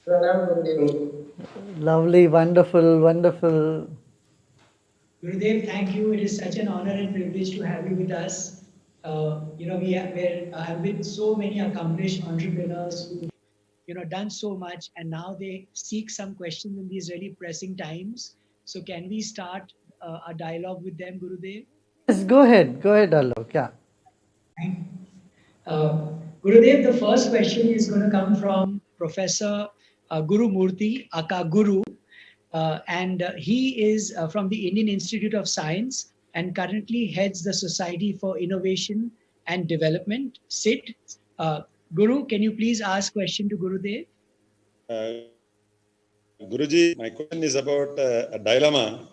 Pranam Gurudev. Lovely, wonderful, wonderful. Gurudev, thank you. It is such an honor and privilege to have you with us. I've been so many accomplished entrepreneurs who, done so much, and now they seek some questions in these really pressing times. So, can we start a dialogue with them, Gurudev? Yes, go ahead, Alok. Yeah. Thank Uh, Gurudev, the first question is going to come from Professor Guru Murthy, Aka Guru, and he is from the Indian Institute of Science and currently heads the Society for Innovation and Development, SIT. Uh, Guru, can you please ask question to Gurudev? Guruji, my question is about a dilemma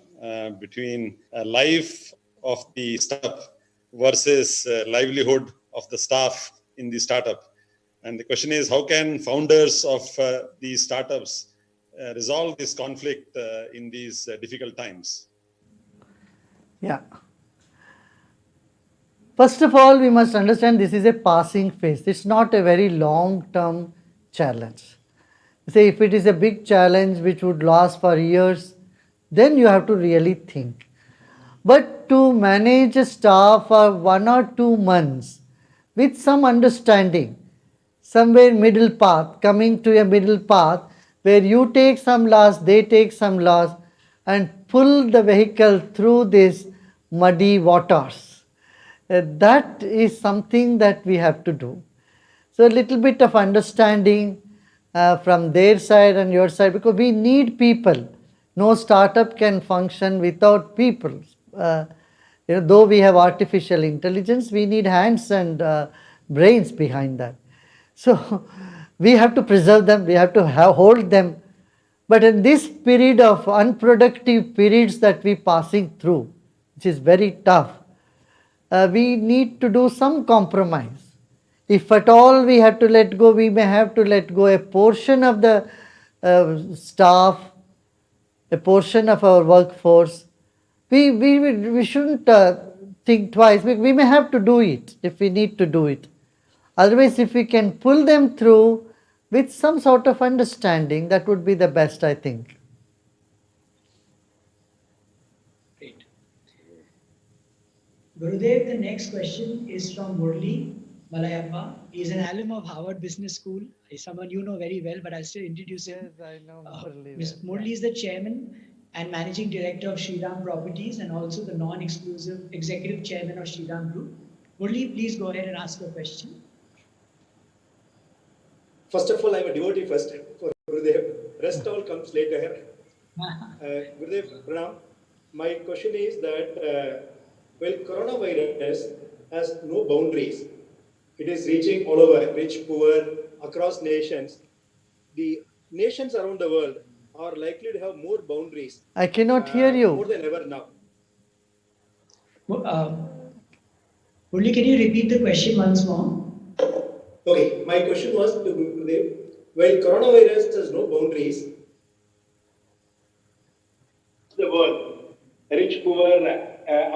between life of the startup versus livelihood of the staff in the startup. And the question is, how can founders of these startups resolve this conflict in these difficult times? Yeah. First of all, we must understand this is a passing phase. It's not a very long term challenge. Say, if it is a big challenge which would last for years, then you have to really think. But to manage a staff for 1 or 2 months with some understanding, somewhere middle path, coming to a middle path where you take some loss, they take some loss, and pull the vehicle through these muddy waters. That is something that we have to do. So, a little bit of understanding from their side and your side, because we need people. No startup can function without people. Uh, though we have artificial intelligence, we need hands and brains behind that. So, we have to preserve them, we have to hold them. But in this period of unproductive periods that we passing through, which is very tough, we need to do some compromise. If at all we have to let go, we may have to let go a portion of the staff, a portion of our workforce. We shouldn't think twice. We may have to do it if we need to do it. Otherwise, if we can pull them through with some sort of understanding, that would be the best, I think. Great. Gurudev, the next question is from Murli Malayappa. He is an alum of Harvard Business School. He's someone you know very well, but I'll still introduce him. Yes, I know Murli Mr. well. Murli is the chairman and managing director of Shriram Properties and also the non-exclusive executive chairman of Shriram Group. Murli, please go ahead and ask your question. First of all, I'm a devotee first for Gurudev. Rest all comes later. Gurudev, Pranam. My question is that well, coronavirus has no boundaries. It is reaching all over, rich, poor, across nations. The nations around the world are likely to have more boundaries. I cannot hear you. More than ever now. Murli, can you repeat the question once more? Okay, my question was to Gurudev. Well, coronavirus has no boundaries. The world, rich, poor,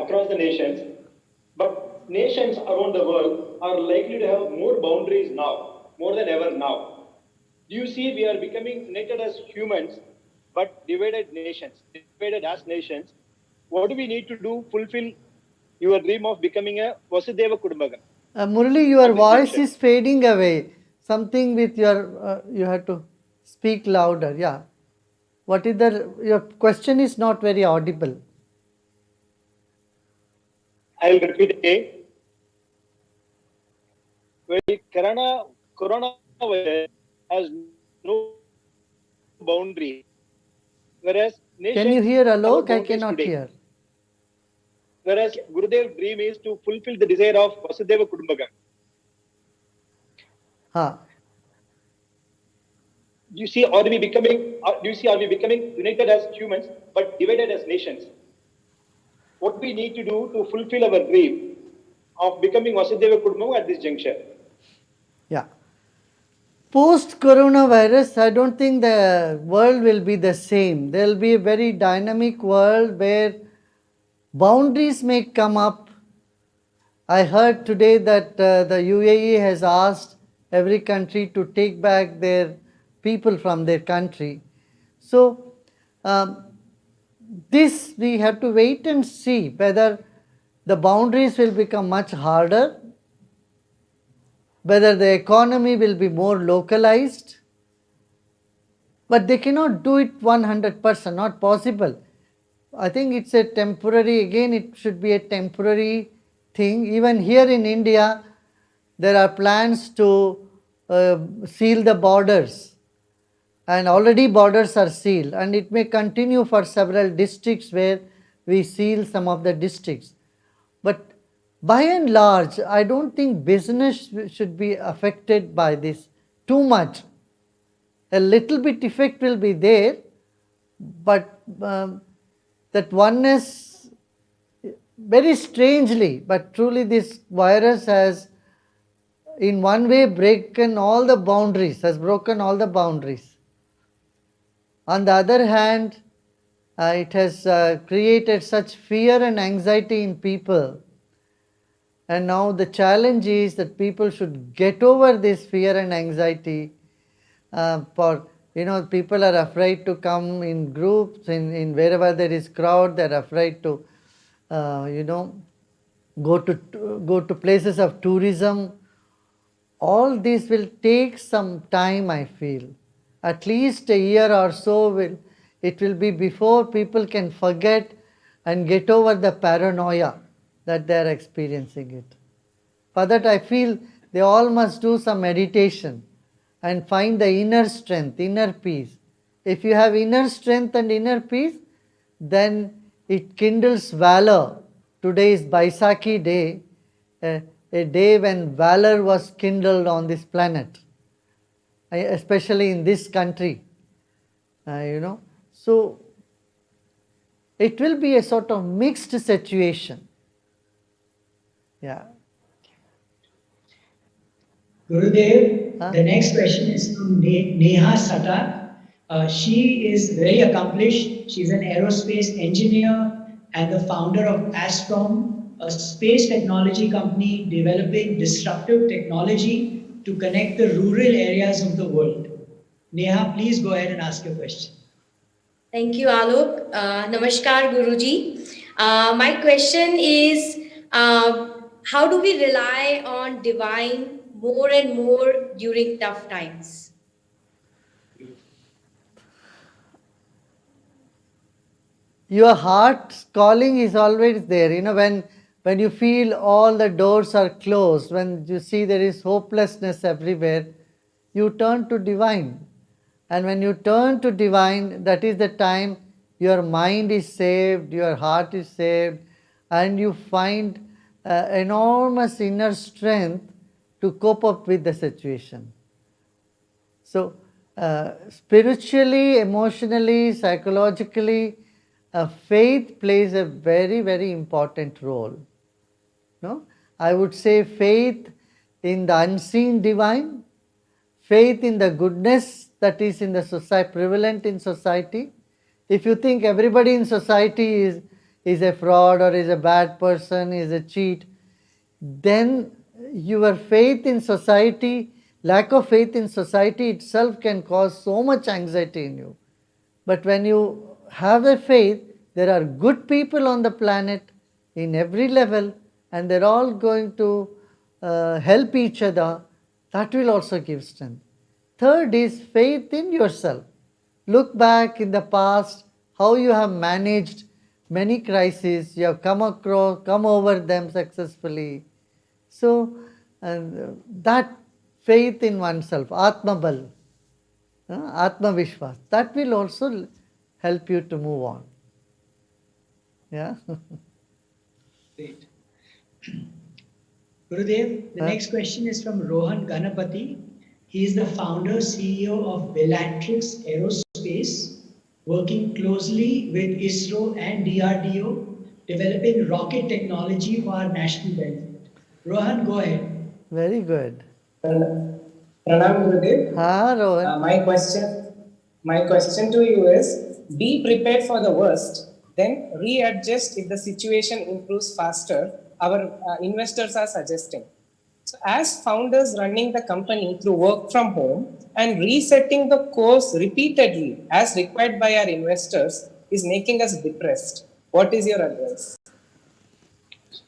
across the nations, but nations around the world are likely to have more boundaries now, more than ever now. Do you see we are becoming united as humans, but divided nations, divided as nations? What do we need to do fulfill your dream of becoming a Vasudeva Kudumbakam? Murali, your voice is fading away. Something with your, you have to speak louder. Yeah. What is your question is not very audible. I'll repeat again. Well, coronavirus has no boundary, whereas Can you nations hear have Alok? I boundaries cannot today. hear. Whereas Gurudev's dream is to fulfill the desire of Vasudeva Kudumbakam. Ha. Do you see, are we becoming united as humans but divided as nations? What we need to do to fulfill our dream of becoming Vasudeva Kudumbakam at this juncture? Yeah. Post coronavirus, I don't think the world will be the same. There will be a very dynamic world where boundaries may come up. I heard today that the UAE has asked every country to take back their people from their country. So this we have to wait and see whether the boundaries will become much harder, whether the economy will be more localized, but they cannot do it 100%, not possible. I think it's a temporary, again it should be a temporary thing. Even here in India, there are plans to seal the borders, and already borders are sealed, and it may continue for several districts where we seal some of the districts. But by and large, I don't think business should be affected by this too much. A little bit effect will be there, but that oneness, very strangely, but truly this virus has in one way broken all the boundaries, has broken all the boundaries. On the other hand, it has created such fear and anxiety in people. And now the challenge is that people should get over this fear and anxiety. People are afraid to come in groups, in wherever there is crowd, they're afraid to, go to places of tourism. All this will take some time, I feel. At least a year or so it will be before people can forget and get over the paranoia that they are experiencing it. For that, I feel they all must do some meditation and find the inner strength, inner peace. If you have inner strength and inner peace, then it kindles valor. Today is Baisakhi day, a day when valor was kindled on this planet, especially in this country. So it will be a sort of mixed situation. Yeah. Gurudev, the next question is from Neha Satar. She is very accomplished. She's an aerospace engineer and the founder of Astrom, a space technology company developing disruptive technology to connect the rural areas of the world. Neha, please go ahead and ask your question. Thank you, Alok. Namaskar, Guruji. My question is, how do we rely on divine more and more during tough times? Your heart's calling is always there. When you feel all the doors are closed, when you see there is hopelessness everywhere, you turn to divine. And when you turn to divine, that is the time your mind is saved, your heart is saved, and you find enormous inner strength to cope up with the situation. So, spiritually, emotionally, psychologically, faith plays a very, very important role. No? I would say faith in the unseen divine, faith in the goodness that is in the society, prevalent in society. If you think everybody in society is a fraud or is a bad person, is a cheat, then your faith in society, lack of faith in society itself can cause so much anxiety in you. But when you have a faith, there are good people on the planet in every level, and they're all going to help each other. That will also give strength. Third is faith in yourself. Look back in the past, how you have managed many crises, you have come over them successfully. So, that faith in oneself, Atmabal, Atma Vishwas, that will also help you to move on. Yeah. Great. Gurudev, the next question is from Rohan Ganapati. He is the founder, CEO of Bellatrix Aerospace, working closely with ISRO and DRDO, developing rocket technology for our national benefit. Rohan, go ahead. Very good. Pranam Gurudev. Rohan. My question to you is: be prepared for the worst, then readjust if the situation improves faster. Our investors are suggesting. So as founders running the company through work from home and resetting the course repeatedly as required by our investors is making us depressed. What is your advice?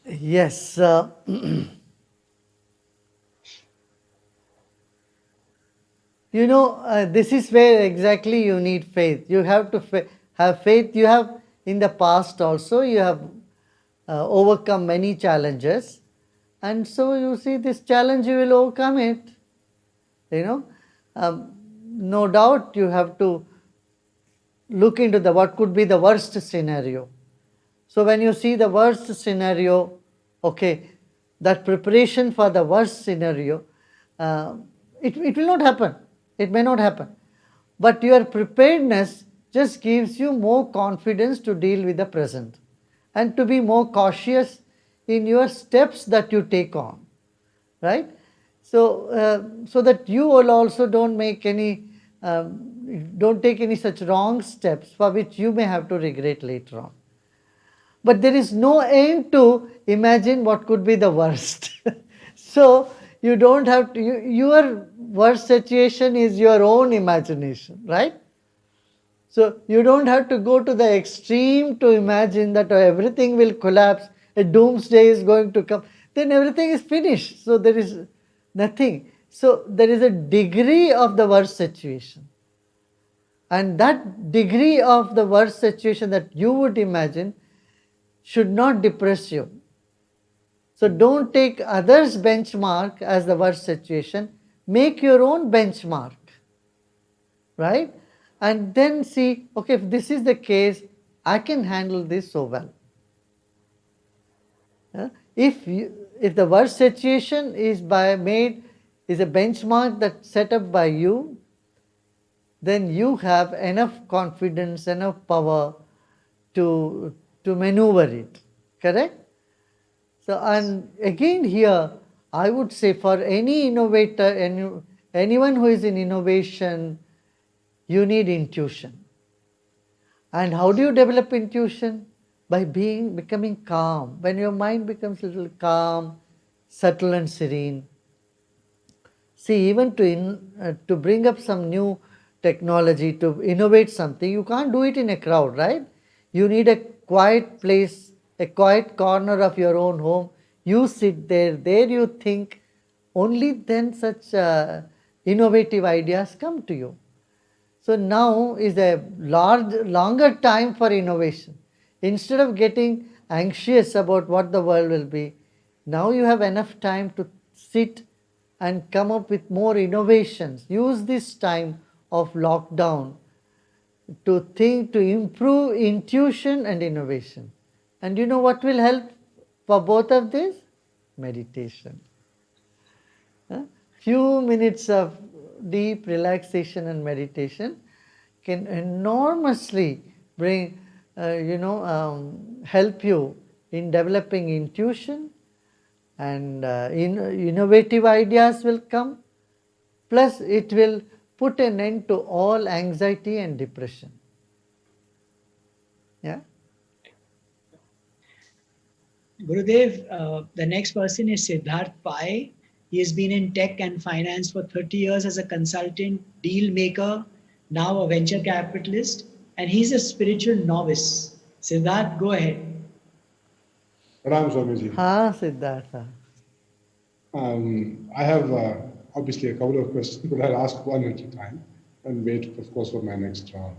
Yes. This is where exactly you need faith. You have to have faith. You have in the past also, you have overcome many challenges. And so you see this challenge, you will overcome it. No doubt you have to look into what could be the worst scenario. So when you see the worst scenario, okay, that preparation for the worst scenario, it will not happen. It may not happen. But your preparedness just gives you more confidence to deal with the present and to be more cautious in your steps that you take on, right? So that you will also don't make don't take any such wrong steps for which you may have to regret later on. But there is no aim to imagine what could be the worst. So you don't have to, your worst situation is your own imagination, right? So you don't have to go to the extreme to imagine that everything will collapse, a doomsday is going to come, then everything is finished. So there is nothing. So there is a degree of the worst situation. And that degree of the worst situation that you would imagine should not depress you. So don't take others' benchmark as the worst situation. Make your own benchmark, right? And then see, okay, if this is the case, I can handle this so well. If the worst situation is is a benchmark that's set up by you, then you have enough confidence, enough power to maneuver it, correct? So, and again here, I would say for any innovator, anyone who is in innovation, you need intuition. And how do you develop intuition? By becoming calm. When your mind becomes a little calm, subtle and serene. See, even to bring up some new technology, to innovate something, you can't do it in a crowd, right? You need a quiet place, a quiet corner of your own home. You sit there you think, only then such innovative ideas come to you. So now is a longer time for innovation. Instead of getting anxious about what the world will be, now you have enough time to sit and come up with more innovations. Use this time of lockdown to think, to improve intuition and innovation. And you know what will help for both of these? Meditation. Few minutes of deep relaxation and meditation can enormously help you in developing intuition, and innovative ideas will come. Plus, it will put an end to all anxiety and depression. Yeah. Gurudev, the next person is Siddharth Pai. He has been in tech and finance for 30 years as a consultant, deal maker, now a venture capitalist, and he's a spiritual novice. Siddharth, go ahead. Pranam Swamiji. Siddhartha. I have obviously a couple of questions, but I'll ask one at a time and wait, of course, for my next round.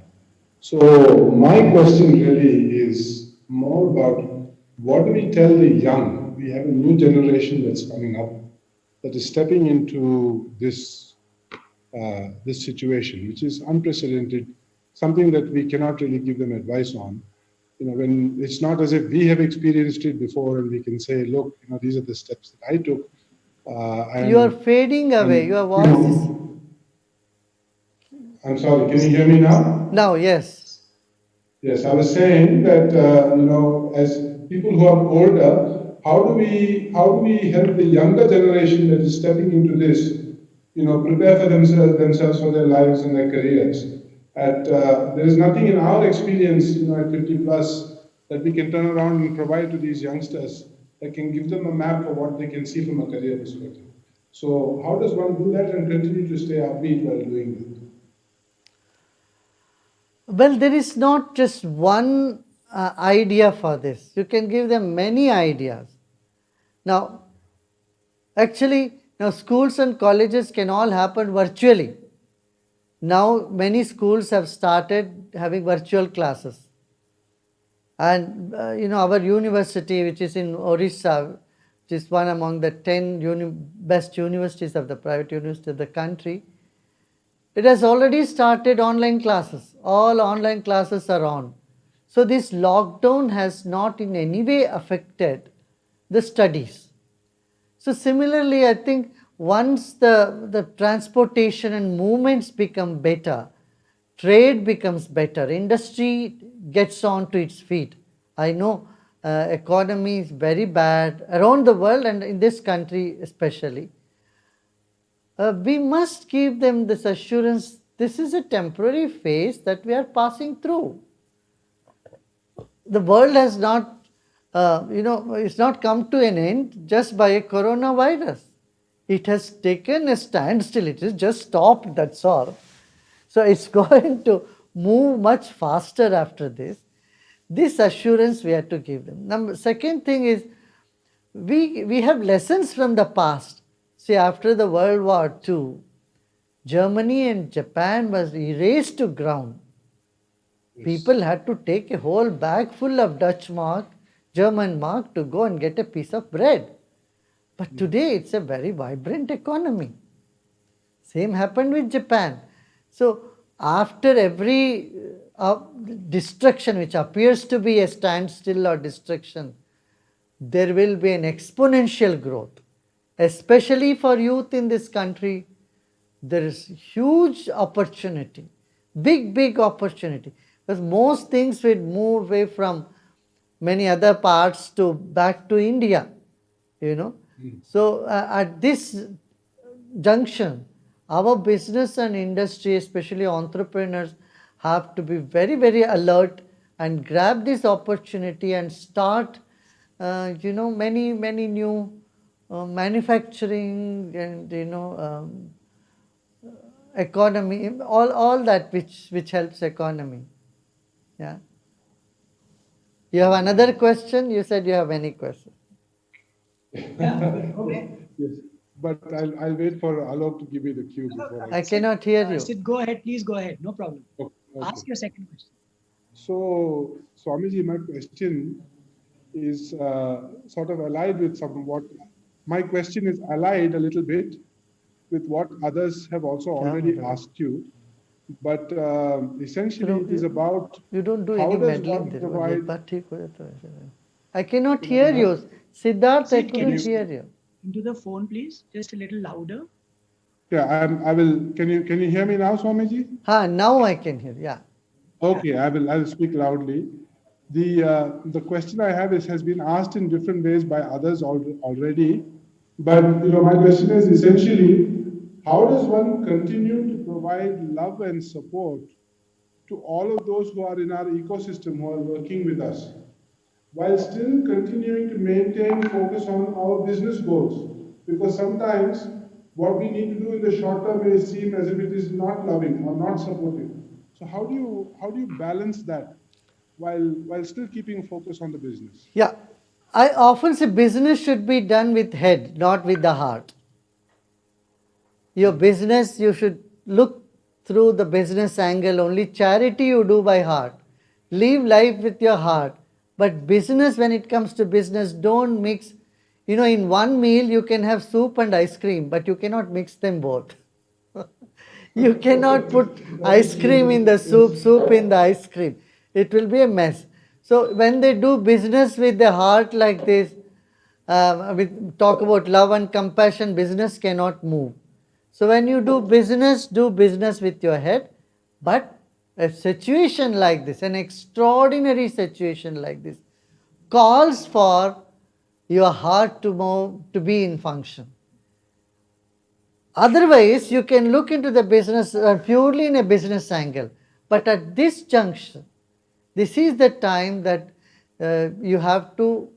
So my question really is more about what do we tell the young? We have a new generation that's coming up that is stepping into this situation, which is unprecedented, something that we cannot really give them advice on. When it's not as if we have experienced it before and we can say, look, these are the steps that I took. You are fading away. Your voice is. I'm sorry. Can you hear me now? Now, yes. Yes, I was saying that as people who are older, how do we help the younger generation that is stepping into this, prepare for themselves for their lives and their careers? There is nothing in our experience, at 50 plus, that we can turn around and provide to these youngsters that can give them a map of what they can see from a career perspective. So how does one do that and continue to stay upbeat while doing that? Well, there is not just one idea for this. You can give them many ideas. Now, actually, now schools and colleges can all happen virtually. Now, many schools have started having virtual classes. And our university, which is in Orissa, which is one among the 10 best universities of the private university of the country, it has already started online classes. All online classes are on. So this lockdown has not in any way affected the studies. So similarly, I think once the transportation and movements become better, trade becomes better, industry gets on to its feet. I know economy is very bad around the world and in this country especially. We must give them this assurance, this is a temporary phase that we are passing through. The world has not, it's not come to an end just by a coronavirus. It has taken a standstill, it has just stopped, that's all. So it's going to move much faster after this. This assurance we have to give them. Second thing is, we have lessons from the past. See, after the World War II, Germany and Japan was erased to ground. Yes. People had to take a whole bag full of Dutch mark, German mark to go and get a piece of bread. But today it's a very vibrant economy. Same happened with Japan. So after every destruction which appears to be a standstill or destruction, there will be an exponential growth. Especially for youth in this country, there is huge opportunity, big opportunity. Because most things will move away from many other parts to back to India, So at this junction, our business and industry, especially entrepreneurs, have to be very alert and grab this opportunity and start, many new manufacturing and economy, all that which helps economy. Yeah. You have another question? You said you have any question. Yeah, okay. Yes, but I'll wait for Alok to give me the cue before I cannot hear you. Sid, go ahead, please go ahead, no problem. Okay. Ask your second question. So, Swamiji, my question is sort of allied with somewhat. My question is allied a little bit with what others have also already asked you. But essentially, it is about you don't do how any does meddling one provide. I cannot hear you. Siddharth, I couldn't hear you. Into the phone, please. Just a little louder. Yeah, I will. Can you hear me now, Swamiji? Now I can hear. Yeah. Okay, I will speak loudly. The question I have has been asked in different ways by others already. But my question is essentially, how does one continue to provide love and support to all of those who are in our ecosystem, who are working with us, while still continuing to maintain focus on our business goals? Because sometimes what we need to do in the short term may seem as if it is not loving or not supportive. So how do you balance that while still keeping focus on the business? Yeah. I often say business should be done with head, not with the heart. Your business, you should look through the business angle. Only charity you do by heart. Live life with your heart. But business, when it comes to business, don't mix. In one meal you can have soup and ice cream, but you cannot mix them both. You cannot put ice cream in the soup in the ice cream. It will be a mess. So when they do business with the heart like this, talk about love and compassion, business cannot move. So when you do business with your head. But a situation like this, an extraordinary situation like this, calls for your heart to be in function. Otherwise, you can look into the business purely in a business angle. But at this junction, this is the time that you have to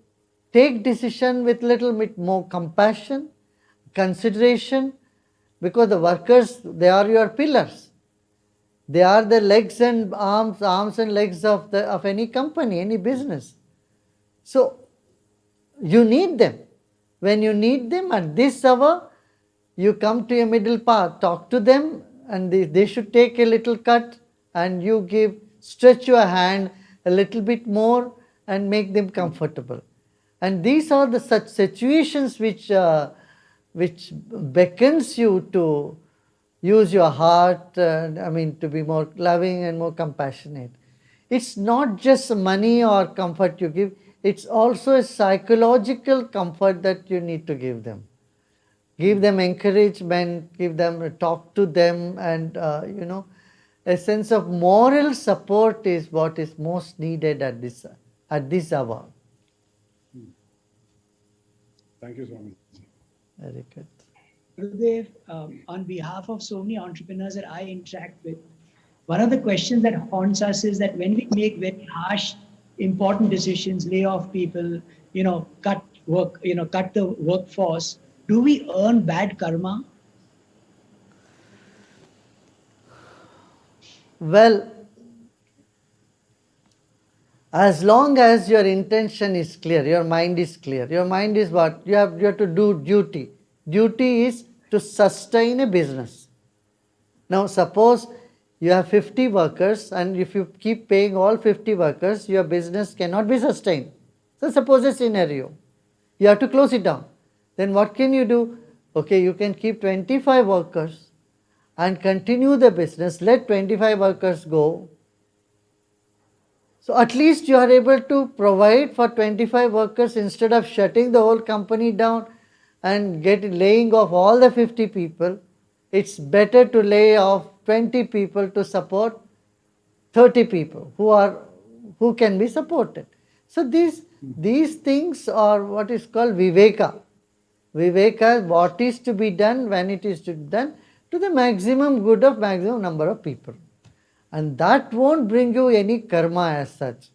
take decision with little bit more compassion, consideration, because the workers, they are your pillars. They are the legs and arms and legs of any company, any business. So you need them. When you need them at this hour, you come to a middle path, talk to them, and they should take a little cut, and you stretch your hand a little bit more and make them comfortable. And these are the such situations which beckons you to use your heart, to be more loving and more compassionate. It's not just money or comfort you give, it's also a psychological comfort that you need to give them. Give them encouragement, talk to them, and a sense of moral support is what is most needed at this hour. Thank you, Swami. Very good. Gurudev, on behalf of so many entrepreneurs that I interact with, one of the questions that haunts us is that when we make very harsh, important decisions, lay off people, cut work, cut the workforce, do we earn bad karma? Well, as long as your intention is clear, your mind is clear. Your mind is what? You have to do duty. Duty is to sustain a business. Now suppose you have 50 workers, and if you keep paying all 50 workers, your business cannot be sustained. So suppose a scenario. You have to close it down. Then what can you do? Okay, you can keep 25 workers and continue the business. Let 25 workers go. So at least you are able to provide for 25 workers instead of shutting the whole company down and laying off all the 50 people. It's better to lay off 20 people to support 30 people who can be supported. So these things are what is called viveka. Viveka is what is to be done when it is to be done to the maximum good of maximum number of people. And that won't bring you any karma as such.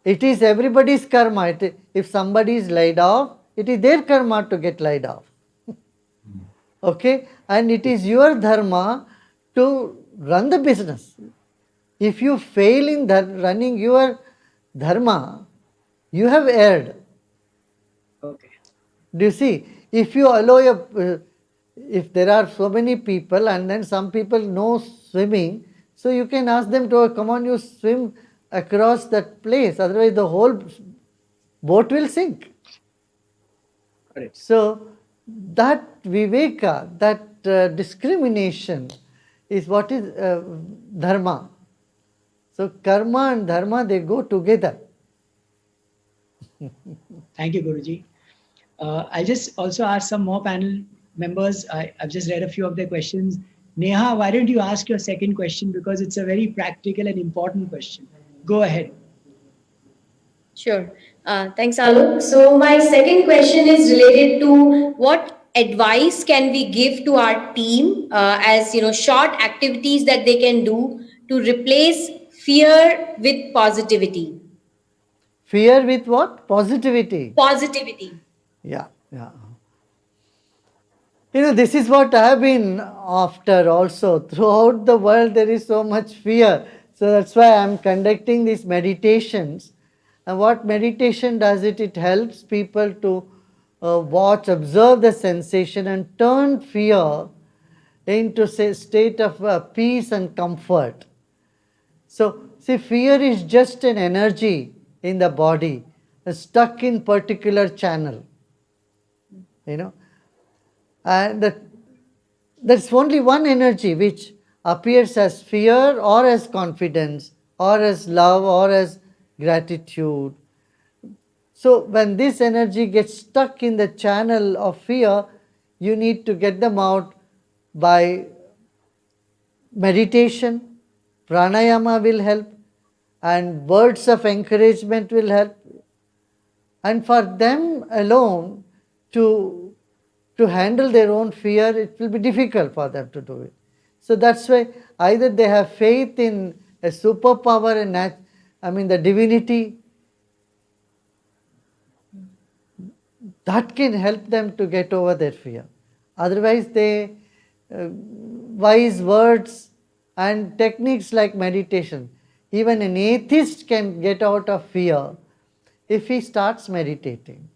It is everybody's karma. If somebody is laid off, it is their karma to get laid off. Okay? And it is your dharma to run the business. If you fail in running your dharma, you have erred. Okay. Do you see? If you allow if there are so many people and then some people know swimming, so you can ask them to come on, you swim across that place, otherwise the whole boat will sink. Correct. So that viveka, that discrimination is what is dharma. So karma and dharma, they go together. Thank you, Guruji. I'll just also ask some more panel members. I've just read a few of their questions. Neha, why don't you ask your second question, because it's a very practical and important question. Go ahead. Sure. Thanks, Alok. So my second question is related to what advice can we give to our team as short activities that they can do to replace fear with positivity. Fear with what? Positivity. Positivity. Yeah. This is what I have been after also. Throughout the world, there is so much fear. So that's why I am conducting these meditations. And what meditation does, it helps people to observe the sensation and turn fear into a state of peace and comfort. So, see, fear is just an energy in the body, stuck in particular channel. And there's only one energy which appears as fear or as confidence or as love or as gratitude. So when this energy gets stuck in the channel of fear, you need to get them out by meditation. Pranayama will help, and words of encouragement will help. And for them alone to handle their own fear, it will be difficult for them to do it. So that's why either they have faith in a superpower and the divinity. That can help them to get over their fear. Otherwise, wise words and techniques like meditation, even an atheist can get out of fear if he starts meditating.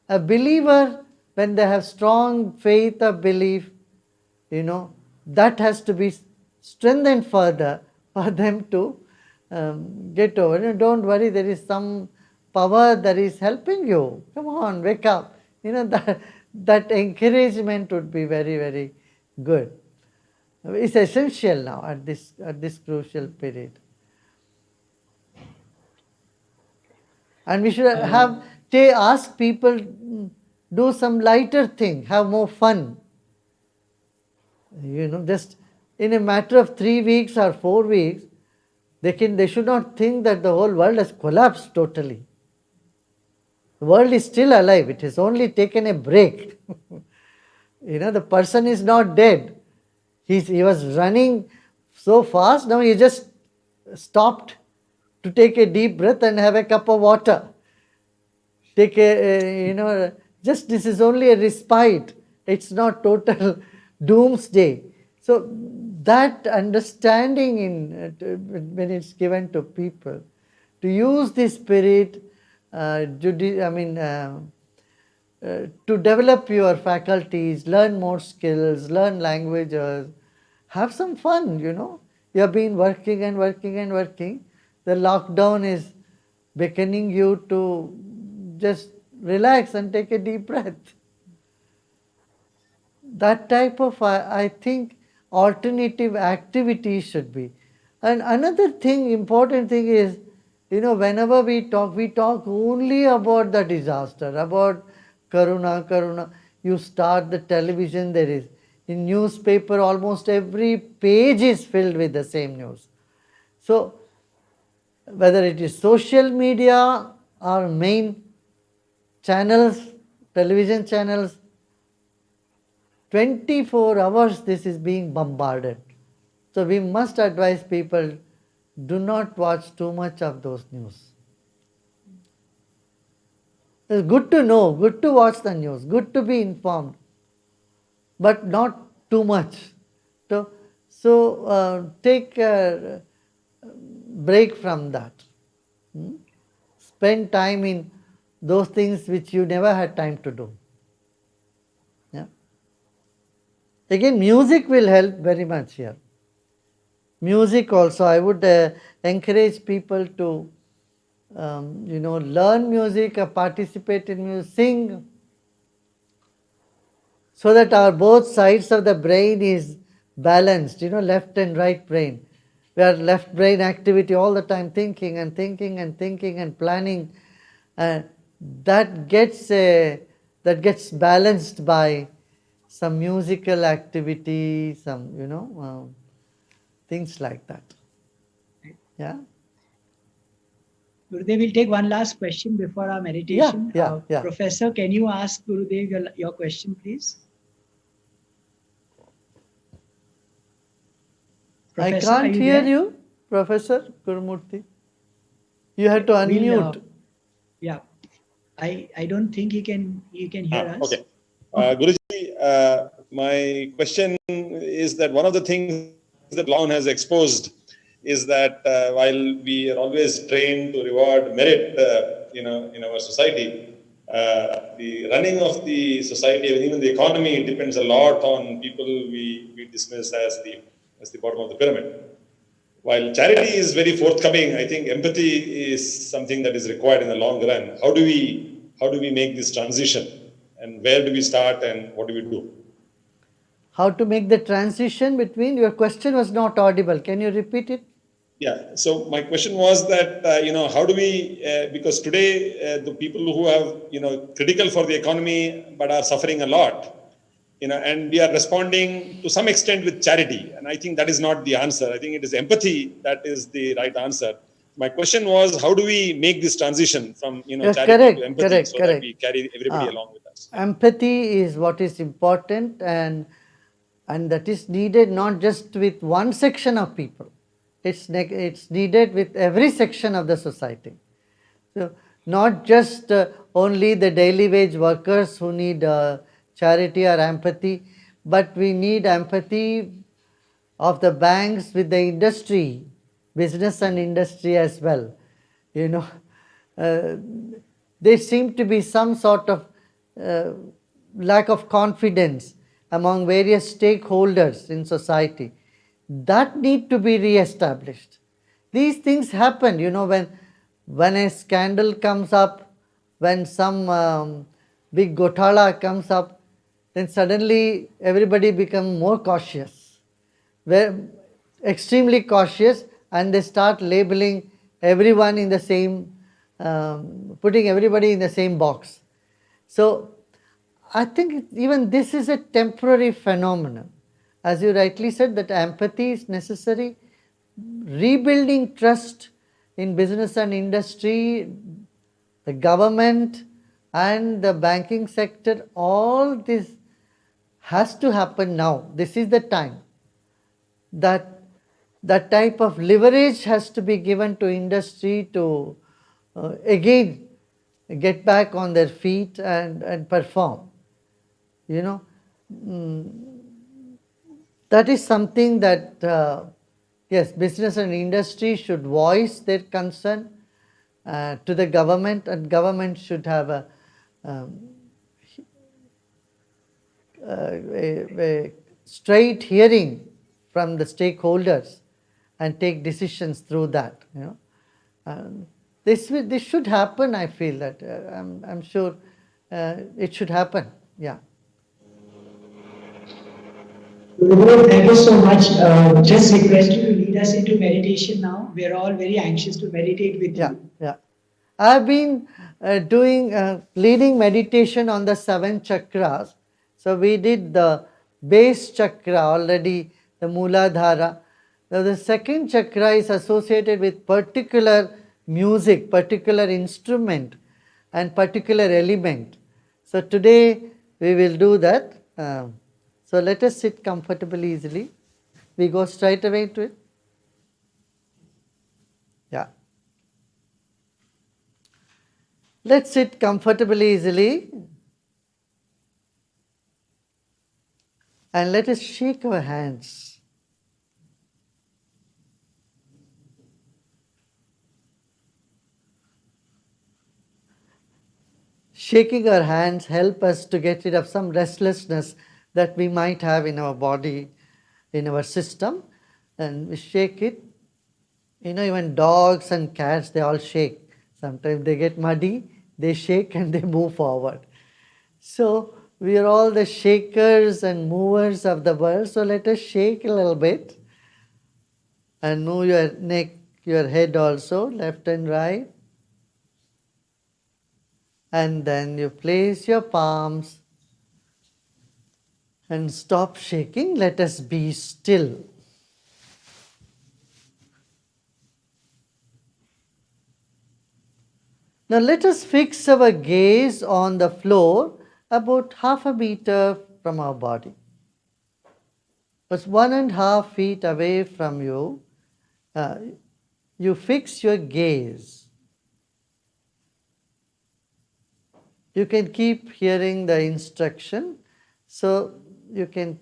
A believer, when they have strong faith or belief, that has to be strengthened further for them to get over. Don't worry, there is some power that is helping you. Come on, wake up. That encouragement would be very, very good. It's essential now at this crucial period. And we should ask people, do some lighter thing, have more fun. Just in a matter of 3 weeks or 4 weeks, they should not think that the whole world has collapsed totally. The world is still alive. It has only taken a break. The person is not dead. He was running so fast. Now he just stopped to take a deep breath and have a cup of water. This is only a respite. It's not total doomsday. So that understanding when it's given to people, to use this spirit, to develop your faculties, learn more skills, learn languages, have some fun, You have been working and working and working. The lockdown is beckoning you to just relax and take a deep breath. That type of, I think, alternative activities should be. And another important thing is, whenever we talk only about the disaster, about Karuna. You start the television, there is. In newspaper, almost every page is filled with the same news. So, whether it is social media or main channels, television channels, 24 hours this is being bombarded. So we must advise people, do not watch too much of those news. It's good to know, good to watch the news, good to be informed, but not too much. So take a break from that. Spend time in those things which you never had time to do. Yeah. Again, music will help very much here. Music also, I would encourage people to learn music, participate in music, sing, so that our both sides of the brain is balanced, left and right brain. We are left brain activity all the time, thinking and thinking and thinking and planning. That gets balanced by some musical activity, some, things like that. Yeah. Gurudev, we'll take one last question before our meditation. Yeah. Professor, can you ask Gurudev your question, please? Professor, I can't hear you, Professor Gurumurthy. You have to unmute. Yeah. I don't think he can hear us. Okay. Guruji, my question is that one of the things that lockdown has exposed is that while we are always trained to reward merit, in our society, the running of the society, even the economy, depends a lot on people we dismiss as the bottom of the pyramid. While charity is very forthcoming, I think empathy is something that is required in the long run. How do we make this transition, and where do we start, and what do we do? How to make the transition between, your question was not audible. Can you repeat it? Yeah. So my question was that, how do we, because today the people who have, critical for the economy but are suffering a lot, and we are responding to some extent with charity. And I think that is not the answer. I think it is empathy that is the right answer. My question was, how do we make this transition from, charity to empathy that we carry everybody along with us? Empathy is what is important, and that is needed not just with one section of people. It's needed with every section of the society. So not just, only the daily wage workers who need charity or empathy, but we need empathy of the banks with the industry, business and industry as well. You know, uh, there seem to be some sort of uh, lack of confidence among various stakeholders in society. That need to be re-established. These things happen, you know, when a scandal comes up, when some big gotala comes up, then suddenly everybody becomes more cautious, extremely cautious, and they start labeling everyone in the same, putting everybody in the same box. So I think even this is a temporary phenomenon. As you rightly said, that empathy is necessary. Rebuilding trust in business and industry, the government and the banking sector, all this has to happen now. This is the time that that type of leverage has to be given to industry to again get back on their feet and perform. You know, that is something that yes, business and industry should voice their concern to the government, and government should have um, a straight hearing from the stakeholders and take decisions through that. You know, this should happen. I feel that I'm sure it should happen. Yeah. Gurudev, thank you so much. Just request you to lead us into meditation now. We are all very anxious to meditate with Yeah, you. yeah. I've been doing leading meditation on the 7 chakras. So we did the base chakra already, the Mooladhara. Now the second chakra is associated with particular music, particular instrument, and particular element. So today we will do that. So let us sit comfortably, easily. We go straight away to it. Yeah. Let's sit comfortably, easily, and let us shake our hands. Shaking our hands help us to get rid of some restlessness that we might have in our body, in our system, and we shake it. You know, even dogs and cats, they all shake. Sometimes they get muddy, they shake and they move forward. So we are all the shakers and movers of the world. So let us shake a little bit and move your neck, your head also, left and right. And then you place your palms and stop shaking. Let us be still. Now let us fix our gaze on the floor about half a meter from our body. But 1.5 feet away from you, you fix your gaze. You can keep hearing the instruction. So you can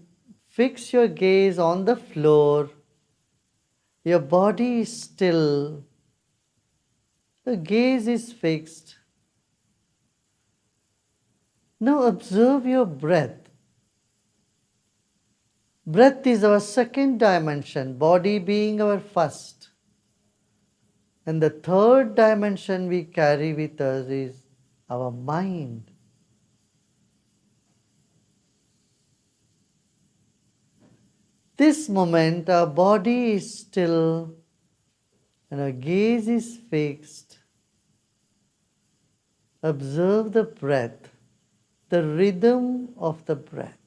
fix your gaze on the floor. Your body is still. The gaze is fixed. Now observe your breath. Breath is our second dimension, body being our first. And the third dimension we carry with us is our mind. This moment, our body is still and our gaze is fixed. Observe the breath, the rhythm of the breath.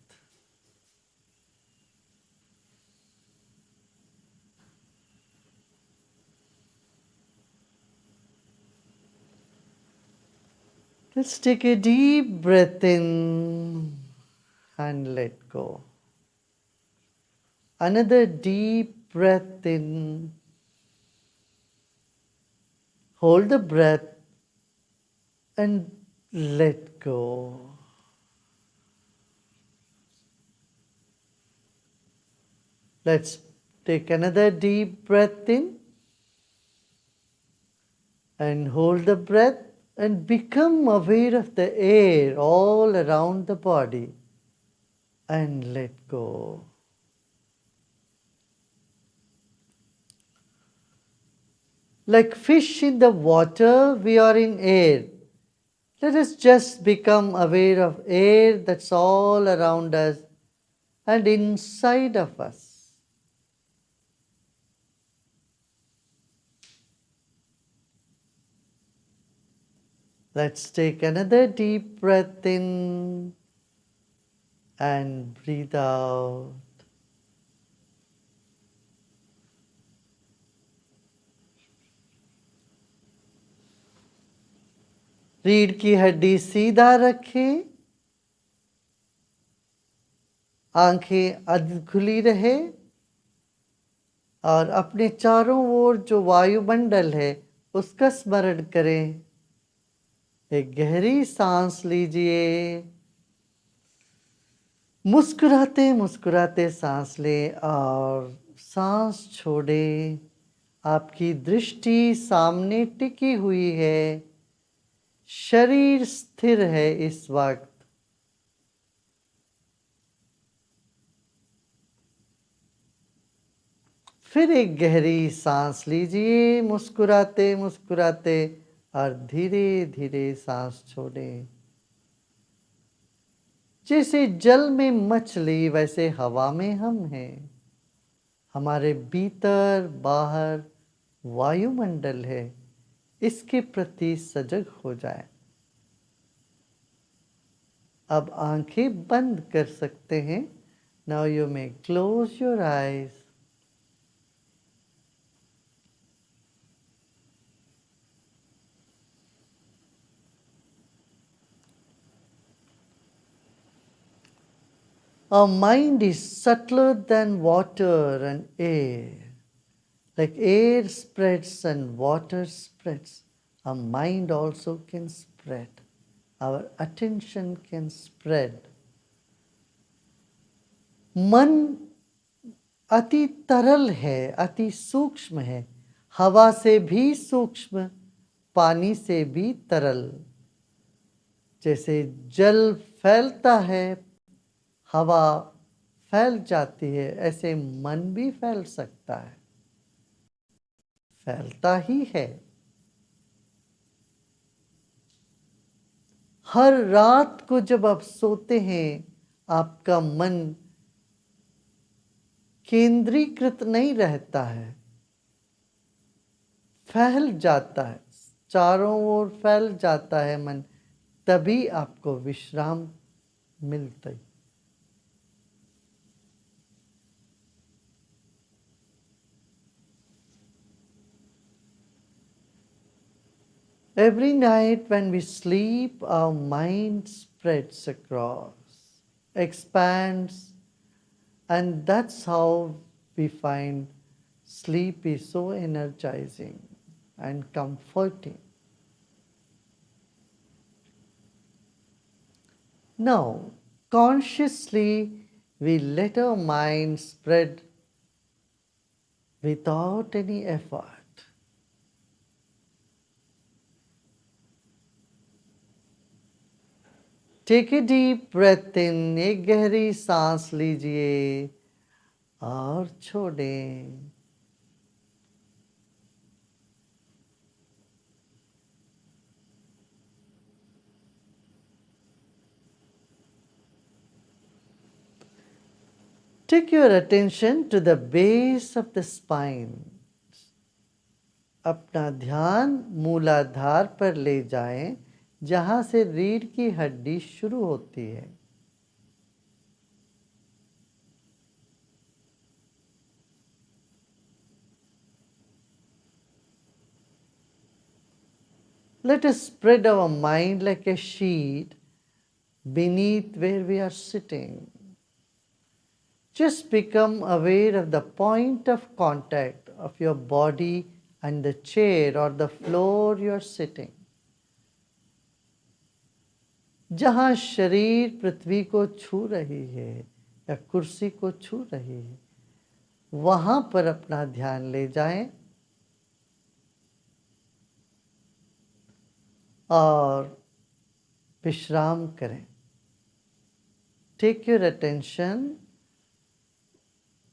Let's take a deep breath in and let go. Another deep breath in. Hold the breath and let go. Let's take another deep breath in and hold the breath and become aware of the air all around the body and let go. Like fish in the water, we are in air. Let us just become aware of air that's all around us and inside of us. Let's take another deep breath in and breathe out. रीढ़ की हड्डी सीधा रखें, आंखें अध खुली रहे और अपने चारों ओर जो वायुमंडल है उसका स्मरण करें। एक गहरी सांस लीजिए, मुस्कुराते मुस्कुराते सांस लें और सांस छोड़ें। आपकी दृष्टि सामने टिकी हुई है, शरीर स्थिर है इस वक्त। फिर एक गहरी सांस लीजिए मुस्कुराते मुस्कुराते और धीरे धीरे सांस छोड़ें। जैसे जल में मछली वैसे हवा में हम हैं। हमारे भीतर बाहर वायुमंडल है, इसके प्रति सजग हो जाए। अब आंखें बंद कर सकते हैं। Now you may close your eyes. Our mind is subtler than water and air. Like air spreads and water spreads, our mind also can spread. Our attention can spread. मन अति तरल है, अति सूक्ष्म है, हवा से भी सूक्ष्म, पानी से भी तरल। जैसे जल फैलता है, हवा फैल जाती है, ऐसे मन भी फैल सकता है, फैलता ही है। हर रात को जब आप सोते हैं, आपका मन केंद्रीकृत नहीं रहता है, फैल जाता है, चारों ओर फैल जाता है मन, तभी आपको विश्राम मिलता है। Every night when we sleep, our mind spreads across, expands, and that's how we find sleep is so energizing and comforting. Now, consciously, we let our mind spread without any effort. Take a deep breath in, एक गहरी सांस लीजिए और छोड़ें। Take your attention to the base of the spine. अपना ध्यान मूलाधार पर ले जाएं, जहां से रीढ़ की हड्डी शुरू होती है। Let us spread our mind like a sheet beneath where we are sitting. Just become aware of the point of contact of your body and the chair or the floor you are sitting. जहाँ शरीर पृथ्वी को छू रही है या कुर्सी को छू रही है, वहाँ पर अपना ध्यान ले जाएं और विश्राम करें. Take your attention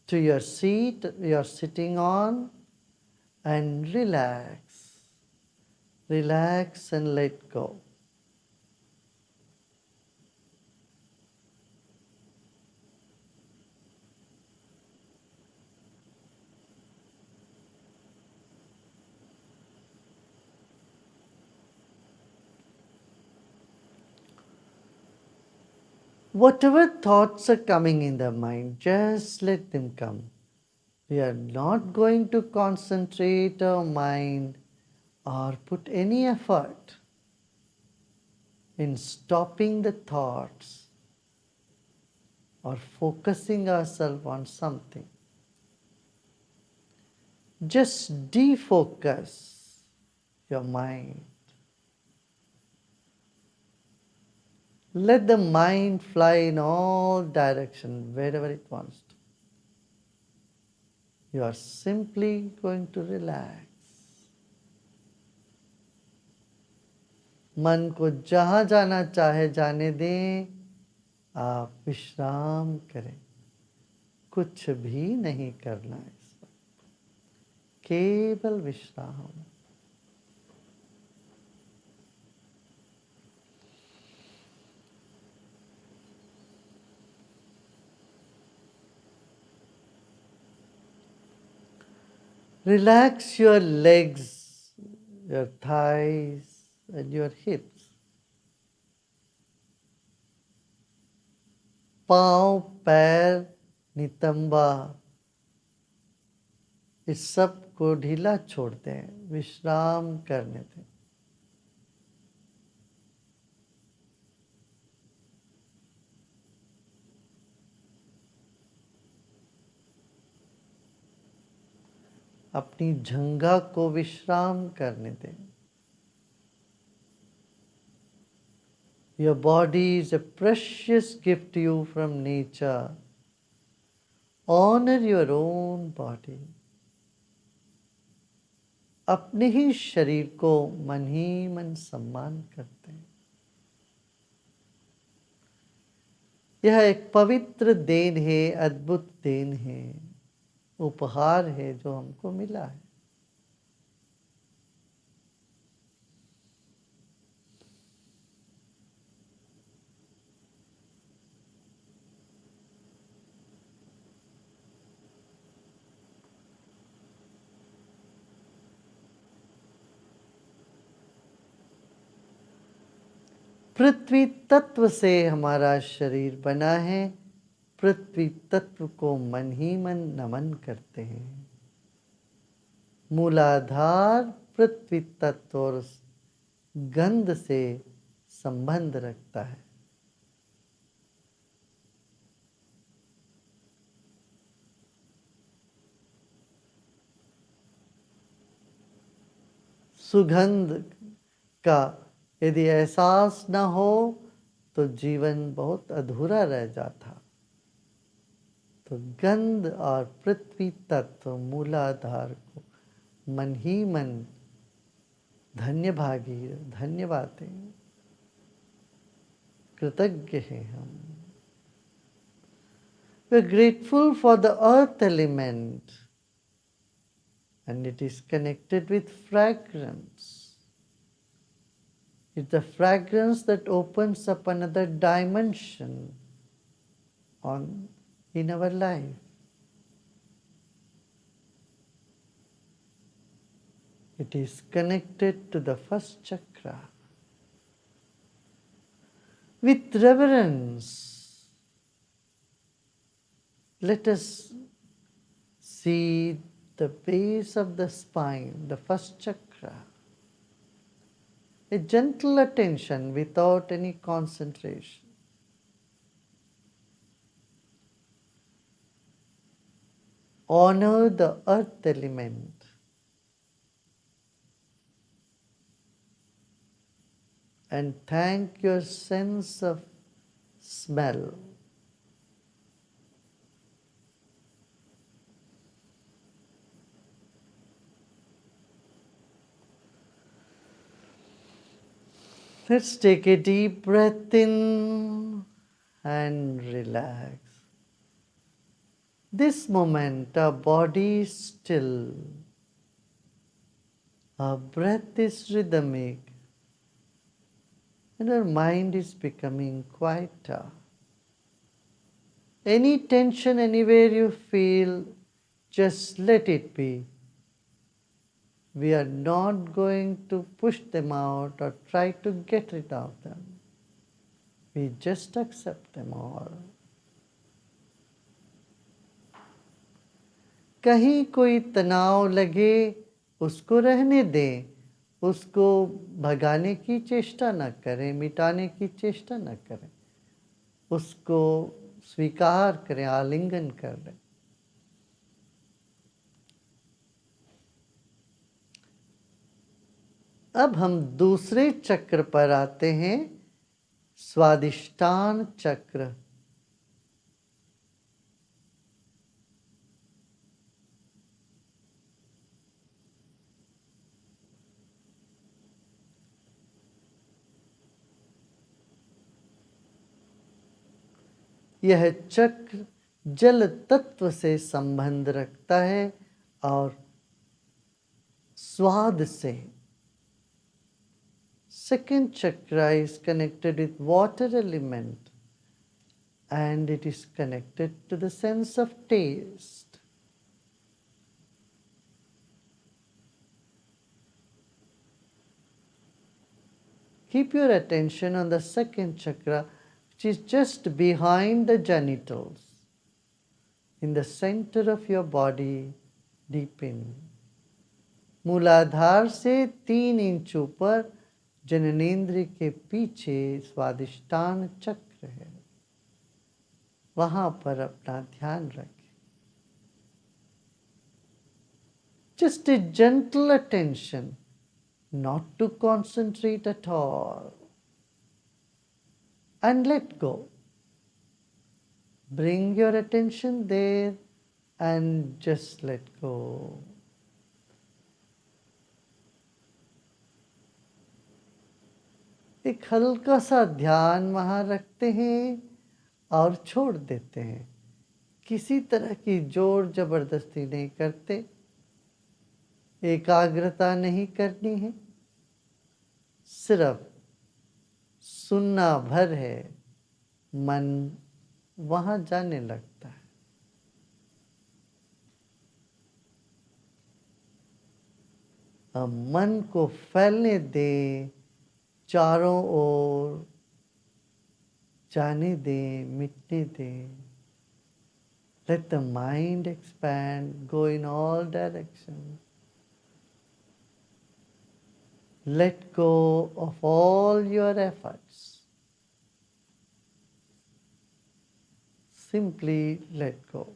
to your seat you are sitting on and relax. Relax and let go. Whatever thoughts are coming in the mind, just let them come. We are not going to concentrate our mind or put any effort in stopping the thoughts or focusing ourselves on something. Just defocus your mind. Let the mind fly in all directions, wherever it wants to. You are simply going to relax. मन को जहाँ जाना चाहे जाने दें, आप विश्राम करें. कुछ भी नहीं करना है इस वक्त, केवल विश्राम. Relax your legs, your thighs, and your hips. पाँव, पैर, नितंबा, इस सब को ढीला छोड़ते हैं, विश्राम करने दें. अपनी जंघा को विश्राम करने दें. Your body is a precious gift to you from nature. Honor your own body. अपने ही शरीर को मन ही मन सम्मान करते हैं. यह एक पवित्र देन है, अद्भुत देन है, उपहार है जो हमको मिला है. पृथ्वी तत्व से हमारा शरीर बना है. पृथ्वी तत्व को मन ही मन नमन करते हैं. मूलाधार पृथ्वी तत्व और गंध से संबंध रखता है. सुगंध का यदि एहसास न हो तो जीवन बहुत अधूरा रह जाता. तो गंध और पृथ्वी तत्व मूलाधार को मन ही मन धन्यभागी, धन्यवाद दें, कृतज्ञ हैं हम. We are grateful for the earth element and it is connected with fragrance. It's the fragrance that opens up another dimension in our life. It is connected to the first chakra. With reverence, let us see the base of the spine, the first chakra. A gentle attention without any concentration. Honor the earth element. and thank your sense of smell. Let's take a deep breath in and relax. This moment, our body is still, our breath is rhythmic, and our mind is becoming quieter. Any tension anywhere you feel, just let it be. We are not going to push them out or try to get rid of them. We just accept them all. कहीं कोई तनाव लगे, उसको रहने दें, उसको भगाने की चेष्टा न करें, मिटाने की चेष्टा न करें, उसको स्वीकार करें, आलिंगन करें. अब हम दूसरे चक्र पर आते हैं, स्वादिष्टान चक्र. यह चक्र जल तत्व से संबंध रखता है और स्वाद से. Second chakra is connected with water element and it is connected to the sense of taste. Keep your attention on the second chakra, which is just behind the genitals, in the center of your body, deep in. मूलाधार से 3 inch ऊपर जननेंद्रिय के पीछे स्वादिष्टान चक्र है. वहां पर अपना ध्यान रखें. Just a gentle attention, not to concentrate at all. And let go. Bring your attention there and just let go. एक हल्का सा ध्यान वहाँ रखते हैं और छोड़ देते हैं. किसी तरह की जोर जबरदस्ती नहीं करते. एकाग्रता नहीं करनी है. सिर्फ सुनना भर है. मन वहाँ जाने लगता है. अब मन को फैलने दें, चारों ओर जाने दें, मिटने दें. Let the mind expand, go in all directions. Let go of all your efforts. Simply let go.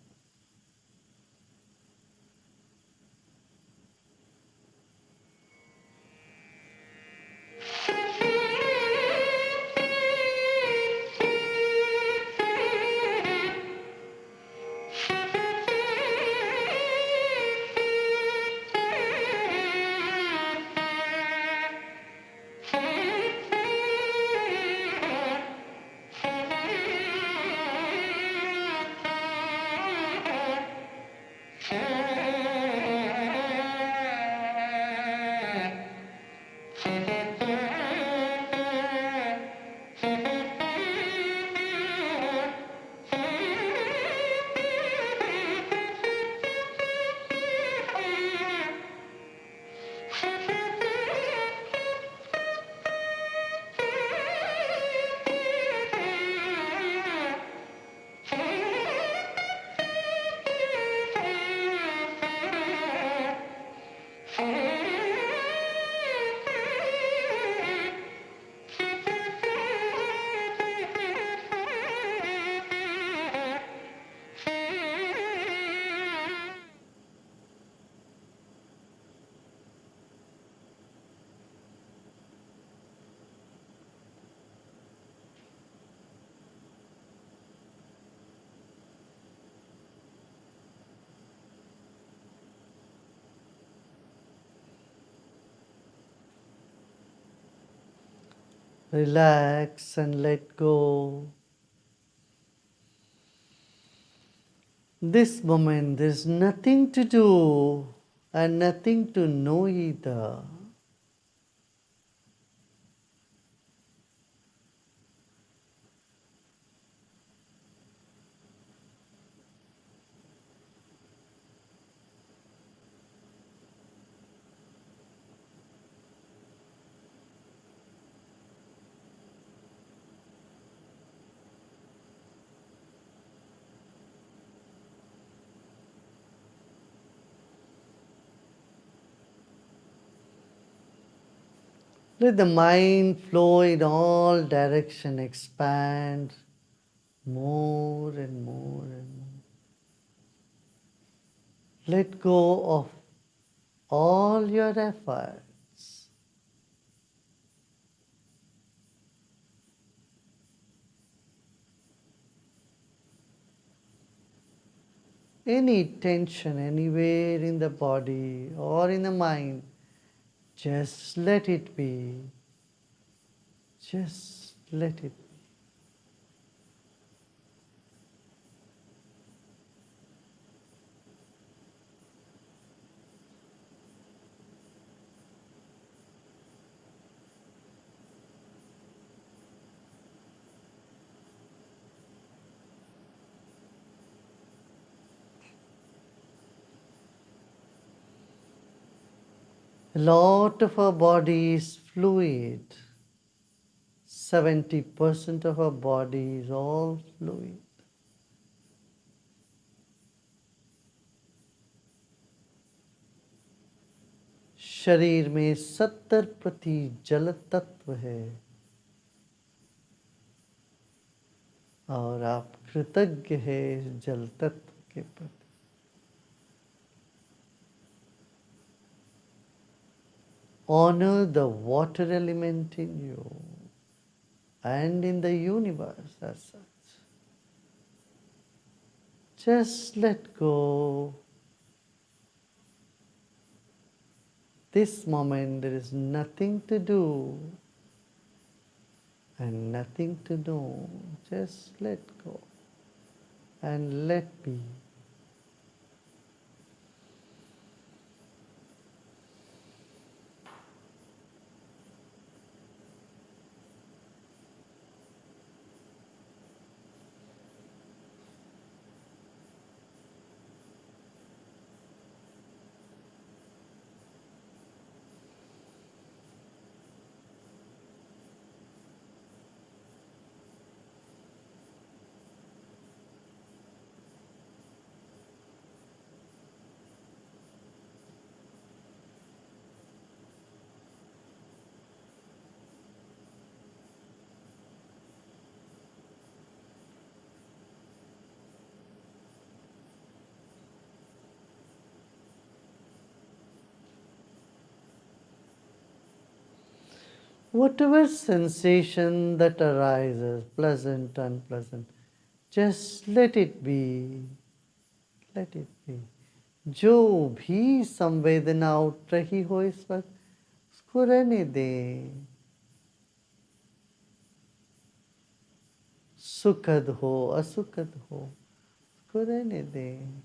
Relax and let go. This moment, there's nothing to do and nothing to know either. Let the mind flow in all direction, expand more and more and more. Let go of all your efforts. Any tension anywhere in the body or in the mind, just let it be. Just let it be. A lot of our body is fluid. 70% of our body is all fluid. शरीर में 70% जल तत्व है और आप कृतज्ञ है इस जल तत्व के प्रति. Honor the water element in you and in the universe as such. Just let go. This moment there is nothing to do and nothing to know. Just let go and let be. Whatever sensation that arises, pleasant, unpleasant, just let it be. Let it be. जो भी संवेदना उठ रही हो इस वक्त उसको रहने दें. सुखद हो असुखद हो उसको रहने दें.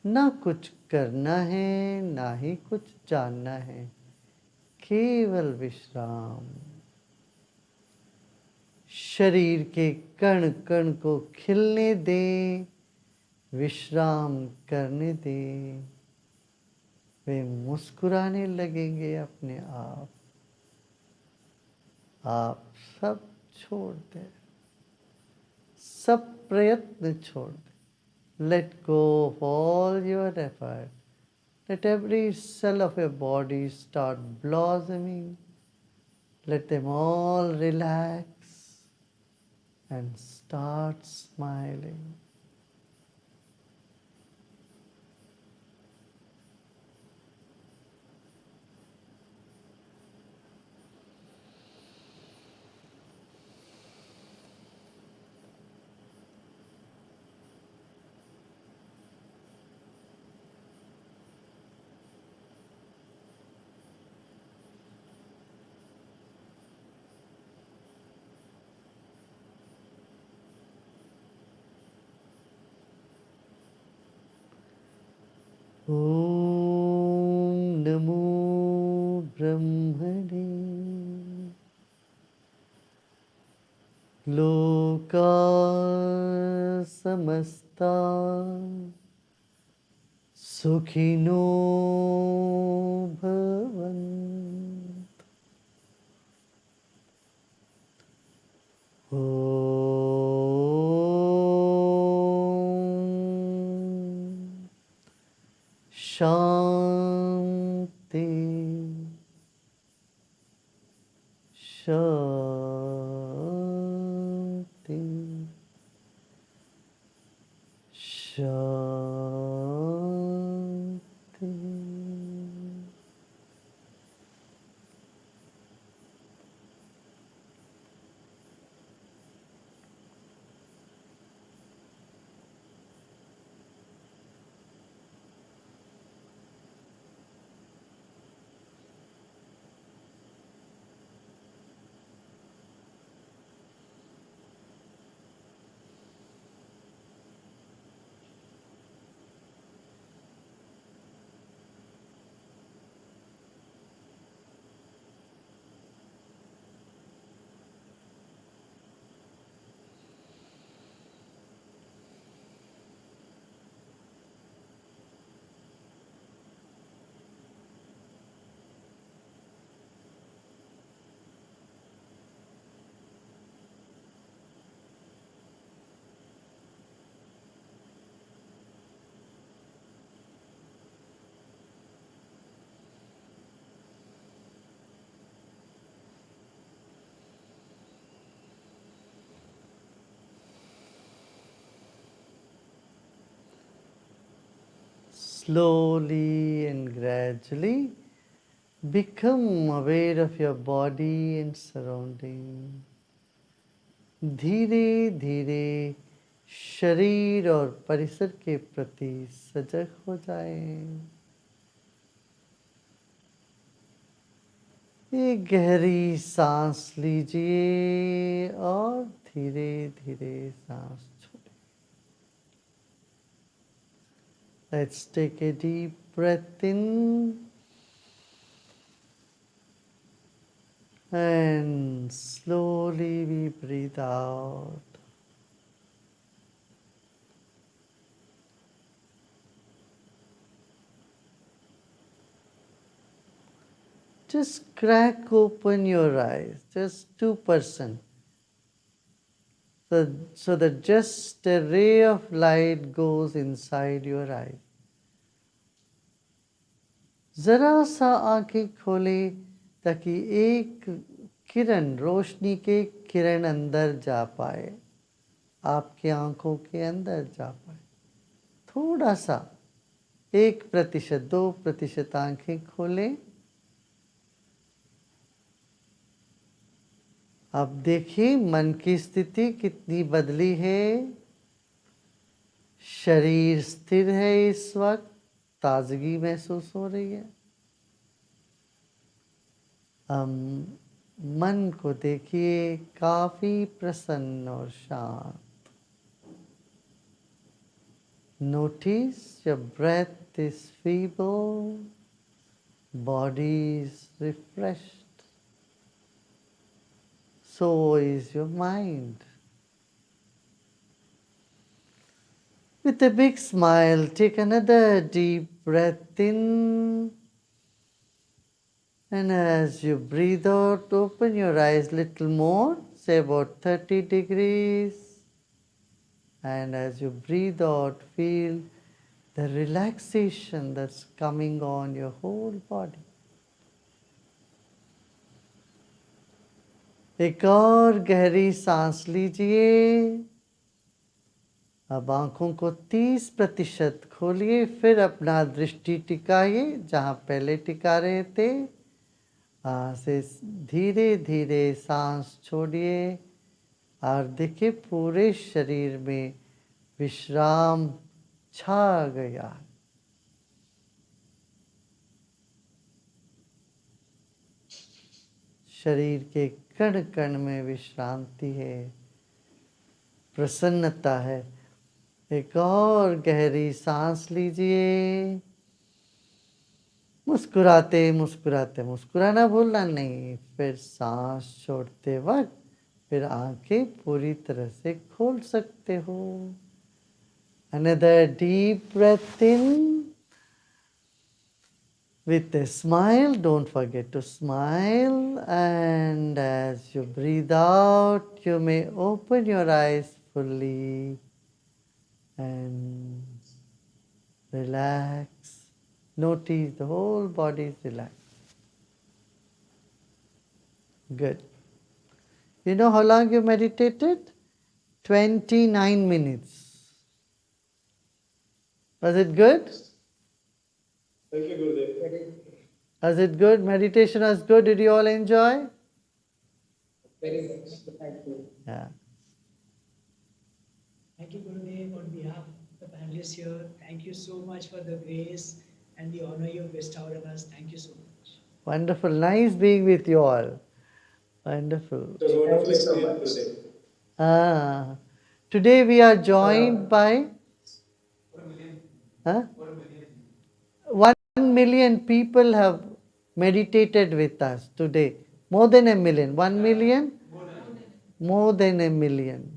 ना कुछ करना है ना ही कुछ जानना है, केवल विश्राम. शरीर के कण कण को खिलने दें, विश्राम करने दें. वे मुस्कुराने लगेंगे अपने आप. आप सब छोड़ दें, सब प्रयत्न छोड़ दें. Let go of all your effort. Let every cell of your body start blossoming. Let them all relax and start smiling. Om Namo Brahmane Loka Samasta Sukhino Bhavan. Om Shanti Shanti Shanti. Slowly and gradually become aware of your body and surrounding. धीरे धीरे शरीर और परिसर के प्रति सजग हो जाएं। एक गहरी सांस लीजिए और धीरे धीरे सांस छोड़िए। Let's take a deep breath in and slowly we breathe out. Just crack open your eyes, just 2%. So that just a ray of light goes inside your eyes. जरा सा आंखें खोले ताकि एक किरण, रोशनी के किरण अंदर जा पाए, आपकी आंखों के अंदर जा पाए। थोड़ा सा 1%, 2% आंखें खोलें। अब देखिए मन की स्थिति कितनी बदली है। शरीर स्थिर है, इस वक्त ताजगी महसूस हो रही है। मन को देखिए काफी प्रसन्न और शांत। Notice your breath is feeble, body is refreshed. So is your mind. With a big smile, take another deep breath in. And as you breathe out, open your eyes a little more, say about 30 degrees. And as you breathe out, feel the relaxation that's coming on your whole body. एक और गहरी सांस लीजिए। अब आंखों को 30% खोलिए, फिर अपना दृष्टि टिकाइए जहाँ पहले टिका रहे थे। से धीरे धीरे सांस छोड़िए और देखिए पूरे शरीर में विश्राम छा गया। शरीर के कण कण में विश्रांति है, प्रसन्नता है। एक और गहरी सांस लीजिए मुस्कुराते मुस्कुराते मुस्कुराना भूलना नहीं, फिर सांस छोड़ते वक्त फिर आंखें पूरी तरह से खोल सकते हो. Another deep breath in with a smile. Don't forget to smile. And as you breathe out, you may open your eyes fully and relax. Notice the whole body is relaxed. Good. You know how long you meditated? 29 minutes. Was it good? Thank you, Gurudev. Was it good? Meditation was good. Did you all enjoy? Very much. Thank you. Yeah. Thank you, Gurudev, on behalf of the panelists here. Thank you so much for the grace and the honor you have bestowed on us. Thank you so much. Wonderful. Nice being with you all. Wonderful. It was a wonderful Thank you so experience, much. Gurudev. Ah. Today we are joined by 1 million people have meditated with us today. More than a million. 1 million? More than a million.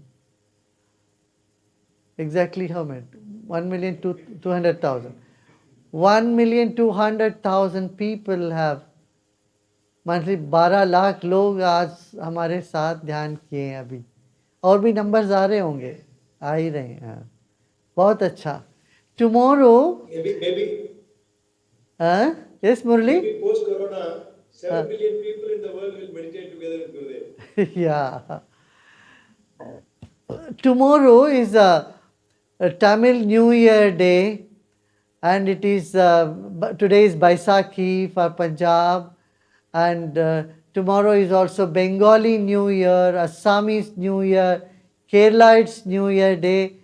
Exactly how many? 1,200,000. 1,200,000 people have monthly 12 lakh लोग आज हमारे साथ ध्यान किए हैं अभी, और भी नंबर्स आ रहे होंगे, आ ही रहे हैं. हाँ, बहुत अच्छा. Tomorrow yes Murali. Maybe post Corona, 7 billion people in the world will meditate together with Gurudev. Yeah. Tomorrow is a Tamil New Year day, and it is today is Baisakhi for Punjab, and tomorrow is also Bengali New Year, Assamese New Year, Keralites New Year day.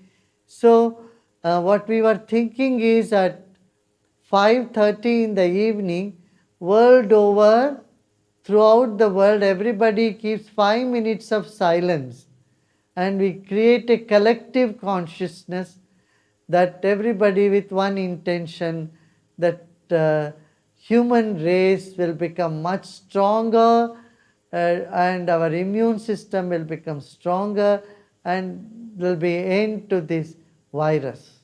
So what we were thinking is at 5:30 in the evening, world over, throughout the world, everybody keeps 5 minutes of silence, and we create a collective consciousness that everybody with one intention, that human race will become much stronger, and our immune system will become stronger, and there will be end to this virus.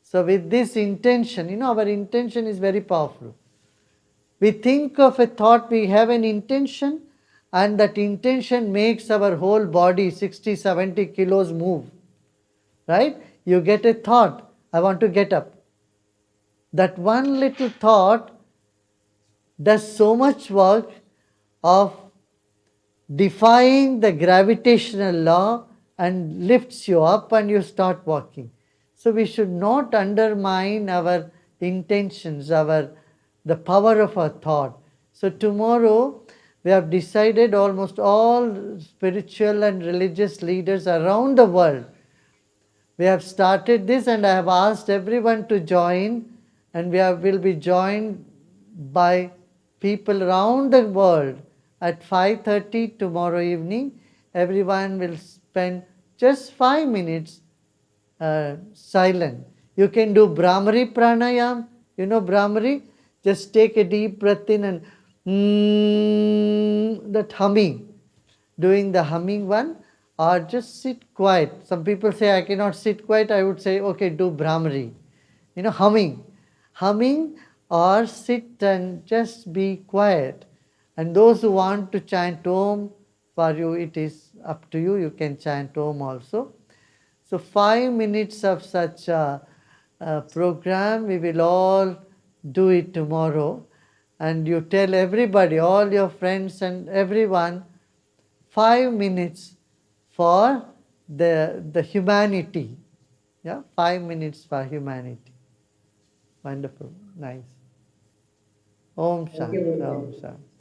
So with this intention, our intention is very powerful. We think of a thought, we have an intention, and that intention makes our whole body 60, 70 kilos move. Right? You get a thought, I want to get up. That one little thought does so much work of defying the gravitational law and lifts you up and you start walking. So we should not undermine our intentions, the power of our thought. So tomorrow we have decided, almost all spiritual and religious leaders around the world, we have started this, and I have asked everyone to join, and will be joined by people around the world at 5:30 tomorrow evening. Everyone will spend just 5 minutes silent. You can do Brahmari pranayam. You know Brahmari? Just take a deep breath in and that humming, doing the humming one, or just sit quiet. Some people say, I cannot sit quiet. I would say, okay, do Brahmari. Humming, or sit and just be quiet. And those who want to chant Om, for you it is up to you. You can chant Om also. So 5 minutes of such a program, we will all do it tomorrow. And you tell everybody, all your friends and everyone, 5 minutes for the humanity. Yeah, 5 minutes for humanity. Wonderful, nice. Om Shanti, Om Shanti.